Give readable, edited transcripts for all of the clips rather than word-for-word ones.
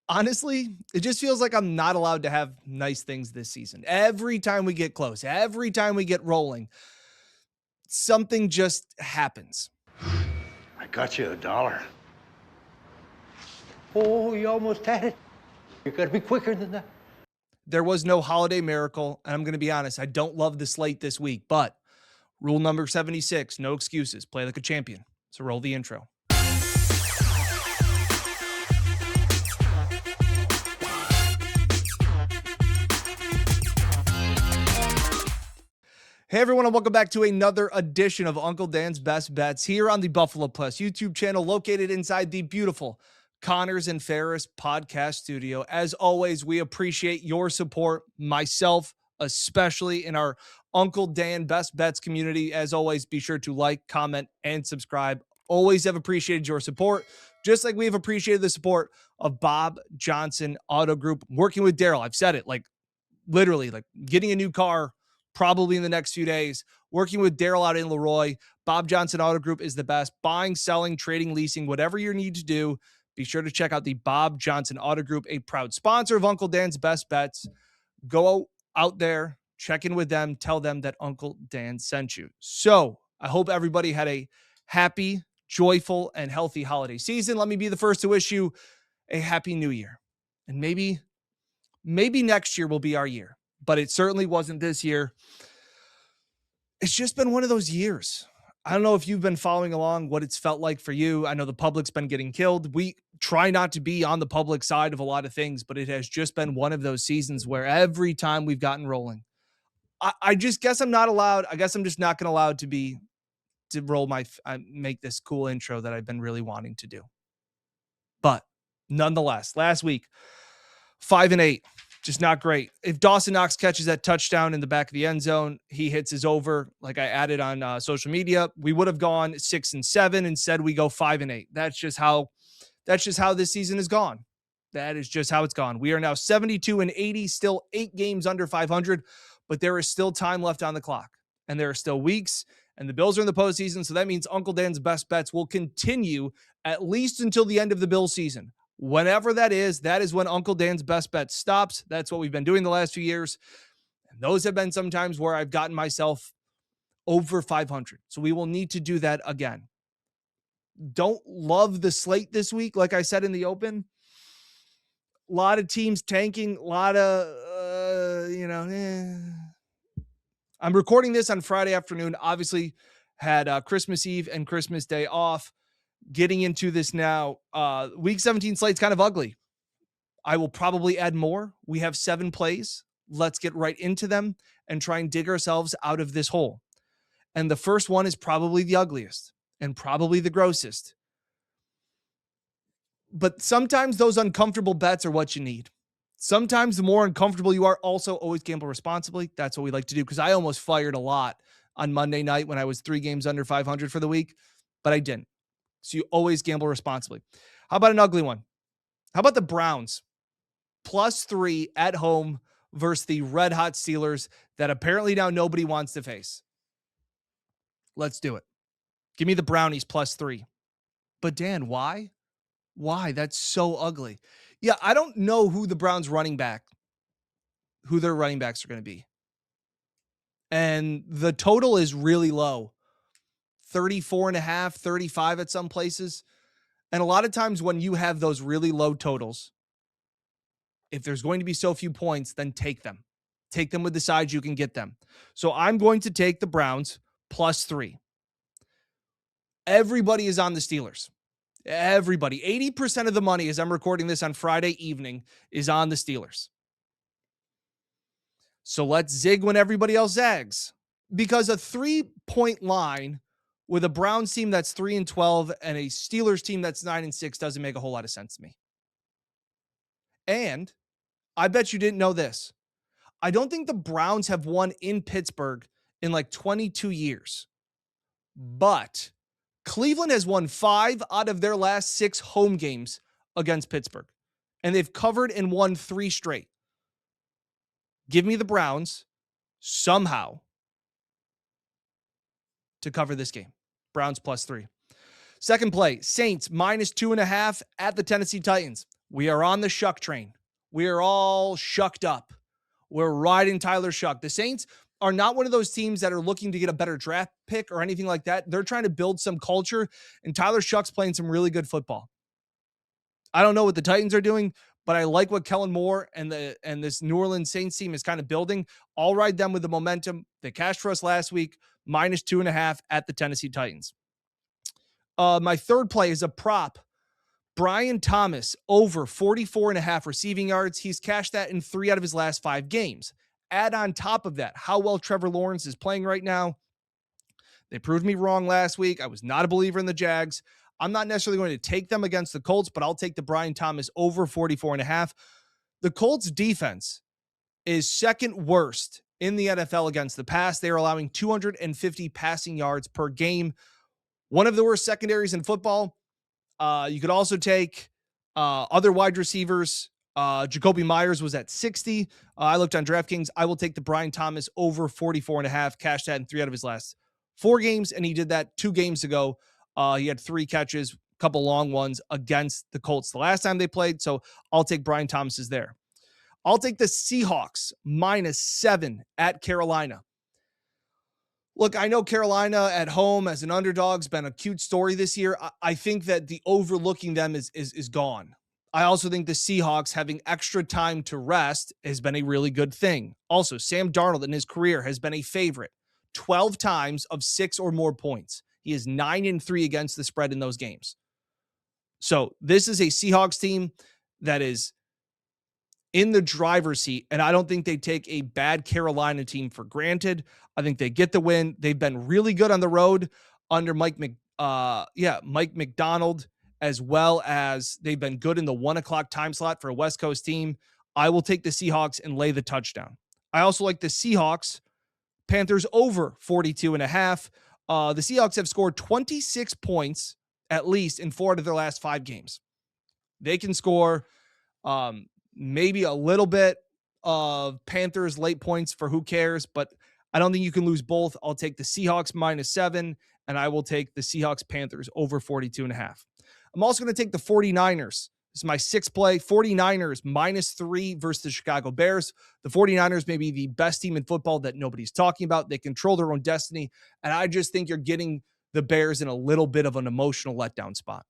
Honestly, it just feels like I'm not allowed to have nice things this season. Every time we get close, every time we get rolling, something just happens. I got you $1. Oh, you almost had it. You gotta be quicker than that. There was no holiday miracle, and I'm going to be honest, I don't love the slate this week, but rule number 76, no excuses, play like a champion. So roll the intro. Hey everyone, and welcome back to another edition of Uncle Dan's Best Bets here on the Buffalo Plus YouTube channel located inside the beautiful Connors and Ferris podcast studio. As always, we appreciate your support, myself, especially in our Uncle Dan Best Bets community. As always, be sure to like, comment, and subscribe. Always have appreciated your support, just like we have appreciated the support of Bob Johnson Auto Group. Working with Daryl, I've said it, like literally, like getting a new car probably in the next few days, working with Daryl out in Leroy. Bob Johnson Auto Group is the best. Buying, selling, trading, leasing, whatever you need to do, be sure to check out the Bob Johnson Auto Group, a proud sponsor of Uncle Dan's Best Bets. Go out there, check in with them, tell them that Uncle Dan sent you. So I hope everybody had a happy, joyful, and healthy holiday season. Let me be the first to wish you a happy new year. And maybe next year will be our year, but it certainly wasn't this year. It's just been one of those years. I don't know if you've been following along what it's felt like for you. I know the public's been getting killed. We try not to be on the public side of a lot of things, but it has just been one of those seasons where every time we've gotten rolling, I just guess I'm not allowed. I guess I'm just not going to allow to roll make this cool intro that I've been really wanting to do. But nonetheless, last week, 5-8. Just not great. If Dawson Knox catches that touchdown in the back of the end zone, he hits his over. Like I added on social media, we would have gone 6-7. Instead, we go 5-8. That's just how this season has gone. That is just how it's gone. We are now 72-80, still 8 games under 500, but there is still time left on the clock, and there are still weeks. And the Bills are in the postseason, so that means Uncle Dan's Best Bets will continue at least until the end of the Bills season. Whenever that is when Uncle Dan's Best Bet stops. That's what we've been doing the last few years. And those have been some times where I've gotten myself over 500. So we will need to do that again. Don't love the slate this week. Like I said in the open, a lot of teams tanking, a lot of, I'm recording this on Friday afternoon. Obviously had Christmas Eve and Christmas Day off. Getting into this now, week 17 slate's kind of ugly. I will probably add more. We have 7 plays. Let's get right into them and try and dig ourselves out of this hole. And the first one is probably the ugliest and probably the grossest. But sometimes those uncomfortable bets are what you need. Sometimes the more uncomfortable you are, also always gamble responsibly. That's what we like to do, because I almost fired a lot on Monday night when I was 3 games under 500 for the week, but I didn't. So you always gamble responsibly. How about an ugly one? How about the Browns? +3 at home versus the red hot Steelers that apparently now nobody wants to face. Let's do it. Give me the Brownies +3. But Dan, why? Why? That's so ugly. Yeah, I don't know who the Browns who their running backs are going to be. And the total is really low. 34.5, 35 at some places. And a lot of times when you have those really low totals, if there's going to be so few points, then take them. Take them with the sides you can get them. So I'm going to take the Browns +3. Everybody is on the Steelers. Everybody. 80% of the money, as I'm recording this on Friday evening, is on the Steelers. So let's zig when everybody else zags. Because a 3-point line with a Browns team that's 3-12 and a Steelers team that's 9-6 doesn't make a whole lot of sense to me. And I bet you didn't know this. I don't think the Browns have won in Pittsburgh in like 22 years. But Cleveland has won 5 out of their last 6 home games against Pittsburgh. And they've covered and won 3 straight. Give me the Browns somehow to cover this game. Browns +3. Second play, Saints -2.5 at the Tennessee Titans. We are on the Shuck train. We are all shucked up. We're riding Tyler Shuck. The Saints are not one of those teams that are looking to get a better draft pick or anything like that. They're trying to build some culture, and Tyler Shuck's playing some really good football. I don't know what the Titans are doing, but I like what Kellen Moore and this New Orleans Saints team is kind of building. I'll ride them with the momentum. They cashed for us last week, -2.5 at the Tennessee Titans. My third play is a prop. Brian Thomas over 44.5 receiving yards. He's cashed that in 3 out of his last 5 games. Add on top of that how well Trevor Lawrence is playing right now. They proved me wrong last week. I was not a believer in the Jags. I'm not necessarily going to take them against the Colts, but I'll take the Brian Thomas over 44.5. The Colts defense is second worst in the NFL against the pass. They are allowing 250 passing yards per game. One of the worst secondaries in football. You could also take other wide receivers. Jacoby Myers was at 60. I looked on DraftKings. I will take the Brian Thomas over 44.5. Cashed that in 3 out of his last 4 games, and he did that 2 games ago. He had 3 catches, a couple long ones against the Colts the last time they played. So I'll take Brian Thomas's there. I'll take the Seahawks -7 at Carolina. Look, I know Carolina at home as an underdog's been a cute story this year. I think that the overlooking them is gone. I also think the Seahawks having extra time to rest has been a really good thing. Also, Sam Darnold in his career has been a favorite 12 times of 6 or more points. He is 9-3 against the spread in those games. So this is a Seahawks team that is in the driver's seat, and I don't think they take a bad Carolina team for granted. I think they get the win. They've been really good on the road under Mike McDonald, as well as they've been good in the 1:00 time slot for a West Coast team. I will take the Seahawks and lay the touchdown. I also like the Seahawks Panthers over 42.5. The Seahawks have scored 26 points at least in 4 out of their last 5 games. They can score maybe a little bit of Panthers late points for who cares, but I don't think you can lose both. I'll take the Seahawks -7, and I will take the Seahawks Panthers over 42.5. I'm also going to take the 49ers. This is my 6th play. 49ers -3 versus the Chicago Bears. The 49ers may be the best team in football that nobody's talking about. They control their own destiny, and I just think you're getting the Bears in a little bit of an emotional letdown spot.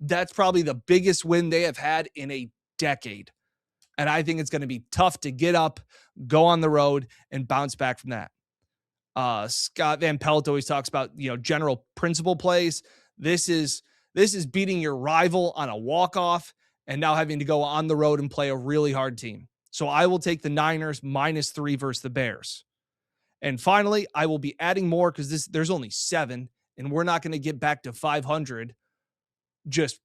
That's probably the biggest win they have had in a decade. And I think it's going to be tough to get up, go on the road, and bounce back from that. Scott Van Pelt always talks about, general principle plays. This is beating your rival on a walk-off and now having to go on the road and play a really hard team. So I will take the Niners -3 versus the Bears. And finally, I will be adding more because there's only 7, and we're not going to get back to 500 just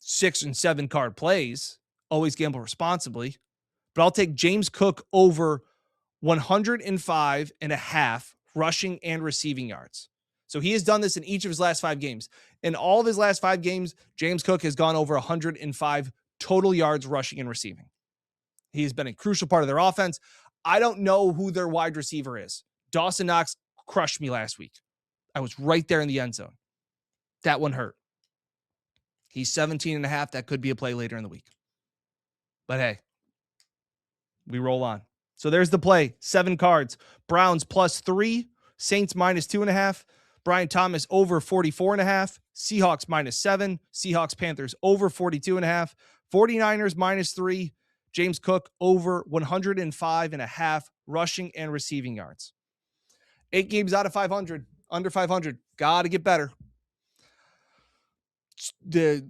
6 and 7 card plays. Always gamble responsibly. But I'll take James Cook over 105.5 rushing and receiving yards. So he has done this in each of his last 5 games. In all of his last 5 games, James Cook has gone over 105 total yards rushing and receiving. He has been a crucial part of their offense. I don't know who their wide receiver is. Dawson Knox crushed me last week. I was right there in the end zone. That one hurt. He's 17.5. That could be a play later in the week. But hey, we roll on. So there's the play. 7 cards. Browns +3. Saints -2.5. Brian Thomas over 44.5. Seahawks -7. Seahawks Panthers over 42.5. 49ers -3. James Cook over 105.5 rushing and receiving yards. 8 games out of 500. Under 500. Got to get better. The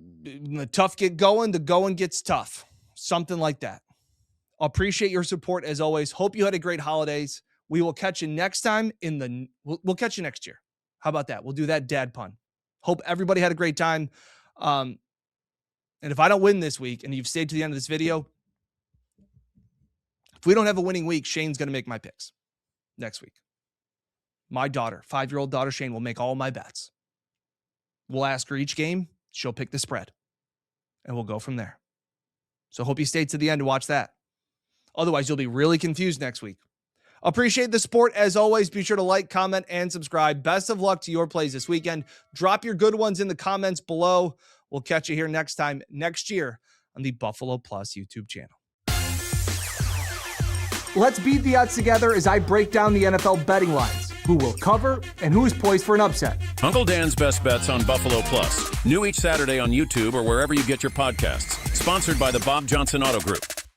tough get going. The going gets tough. Something like that. Appreciate your support as always. Hope you had a great holidays. We will catch you next time we'll catch you next year. How about that? We'll do that dad pun. Hope everybody had a great time. And if I don't win this week and you've stayed to the end of this video, if we don't have a winning week, Shane's going to make my picks next week. My daughter, 5-year-old daughter Shane, will make all my bets. We'll ask her each game. She'll pick the spread. And we'll go from there. So hope you stay to the end to watch that. Otherwise, you'll be really confused next week. Appreciate the support. As always, be sure to like, comment, and subscribe. Best of luck to your plays this weekend. Drop your good ones in the comments below. We'll catch you here next time, next year on the Buffalo Plus YouTube channel. Let's beat the odds together as I break down the NFL betting lines, who will cover, and who is poised for an upset. Uncle Dan's Best Bets on Buffalo Plus. New each Saturday on YouTube or wherever you get your podcasts. Sponsored by the Bob Johnson Auto Group.